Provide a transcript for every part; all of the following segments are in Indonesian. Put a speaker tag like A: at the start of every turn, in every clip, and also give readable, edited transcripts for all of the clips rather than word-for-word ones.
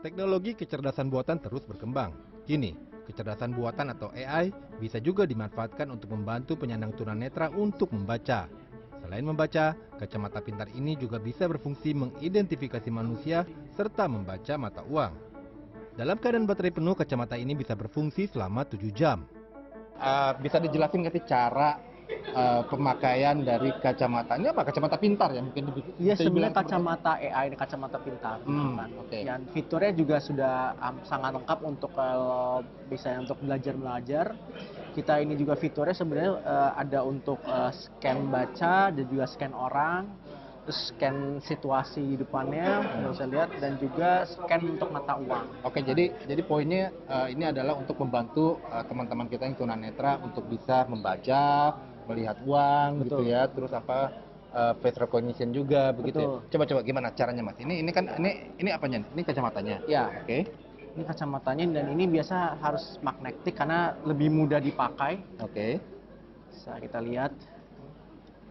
A: Teknologi kecerdasan buatan terus berkembang. Kini, kecerdasan buatan atau AI bisa juga dimanfaatkan untuk membantu penyandang tunanetra untuk membaca. Selain membaca, kacamata pintar ini juga bisa berfungsi mengidentifikasi manusia serta membaca mata uang. Dalam keadaan baterai penuh, kacamata ini bisa berfungsi selama 7 jam. Bisa dijelasin nggak sih cara pemakaian dari kacamatanya, apa kacamata pintar ya mungkin?
B: Iya,
A: Bisa dibilang
B: sebenarnya kacamata AI dan kacamata pintar gitu kan.
A: Oke.
B: Dan fiturnya juga sudah sangat lengkap untuk kalau bisa untuk belajar. Kita ini juga fiturnya sebenarnya ada untuk scan baca dan juga scan orang, terus scan situasi di depannya bisa lihat, dan juga scan untuk mata uang.
A: Oke, jadi poinnya ini adalah untuk membantu teman-teman kita yang tunanetra untuk bisa membaca, melihat uang gitu
B: Betul.
A: ya, terus face recognition juga begitu ya.
B: Betul.
A: Coba gimana caranya, Mas? Ini kan ini apanya nih? Ini kacamatanya.
B: Ya.
A: Oke.
B: Ini kacamatanya, dan ini biasa harus magnetik karena lebih mudah dipakai.
A: Oke.
B: Bisa kita lihat.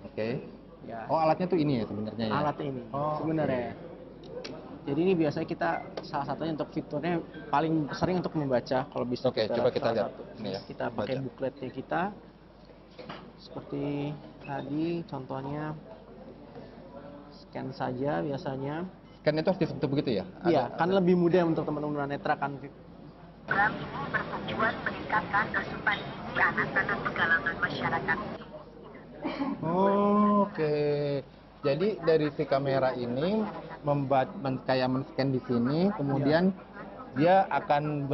A: Oke.
B: Ya.
A: Oh, alatnya tuh ini ya sebenarnya ya.
B: Alat ini
A: Oh,
B: sebenarnya. Jadi ini biasanya kita salah satunya untuk fiturnya paling sering untuk membaca. Kalau bisa
A: Oke, coba kita
B: salah
A: lihat.
B: satu.
A: Ini ya,
B: Kita pakai
A: baca.
B: bukletnya kita. Seperti tadi contohnya, scan saja biasanya.
A: Kan itu harus disentuh begitu ya?
B: Iya, kan lebih mudah untuk teman-teman netra kan.
C: Program ini bertujuan meningkatkan asupan gizi anak-anak di kalangan masyarakat.
A: Oh, oke. Jadi dari si kamera ini kayak men-scan di sini, kemudian dia akan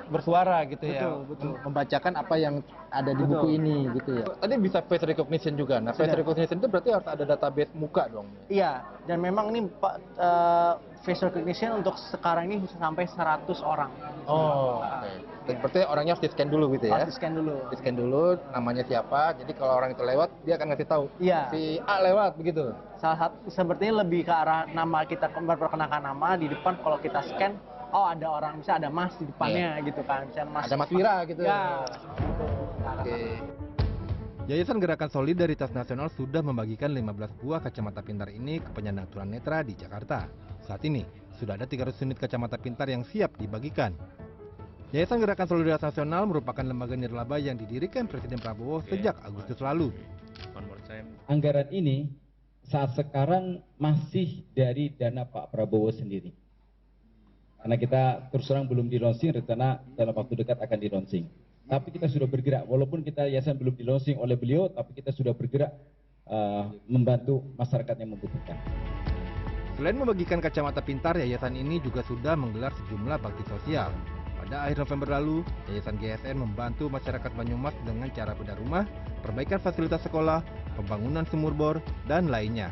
A: bersuara gitu ya,
B: Betul.
A: membacakan apa yang ada di
B: Betul.
A: buku ini gitu ya. Tadi bisa face recognition juga. Nah, face
B: Sudah.
A: recognition itu berarti harus ada database muka dong.
B: Iya, dan memang ini face recognition untuk sekarang ini bisa sampai 100 orang.
A: Oh, oke. Berarti orangnya harus di-scan dulu gitu ya?
B: Harus di-scan dulu.
A: Di-scan dulu, namanya siapa. Jadi kalau orang itu lewat, dia akan ngasih tahu.
B: Iya.
A: Si A lewat begitu.
B: Salah satu sepertinya lebih ke arah nama, kita memperkenalkan nama di depan. Kalau kita scan, oh ada orang, bisa ada Mas di depannya gitu kan. Bisa
A: Ada Mas Wira gitu.
B: Ya.
A: Oke. Yayasan Gerakan Solidaritas Nasional sudah membagikan 15 buah kacamata pintar ini ke penyandang tunanetra di Jakarta. Saat ini, sudah ada 300 unit kacamata pintar yang siap dibagikan. Yayasan Gerakan Solidaritas Nasional merupakan lembaga nirlaba yang didirikan Presiden Prabowo sejak Agustus lalu.
D: Anggaran ini saat sekarang masih dari dana Pak Prabowo sendiri. Karena kita terus terang belum di-launching, rencana dalam waktu dekat akan di-launching. Tapi kita sudah bergerak, walaupun kita yayasan belum di-launching oleh beliau, tapi kita sudah bergerak membantu masyarakat yang membutuhkan.
A: Selain membagikan kacamata pintar, yayasan ini juga sudah menggelar sejumlah bakti sosial. Pada akhir November lalu, Yayasan GSN membantu masyarakat Banyumas dengan cara bedah rumah, perbaikan fasilitas sekolah, pembangunan sumur bor, dan lainnya.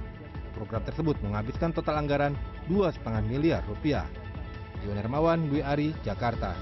A: Program tersebut menghabiskan total anggaran Rp2,5 miliar. Iwan Hermawan, Dwi Ari, Jakarta.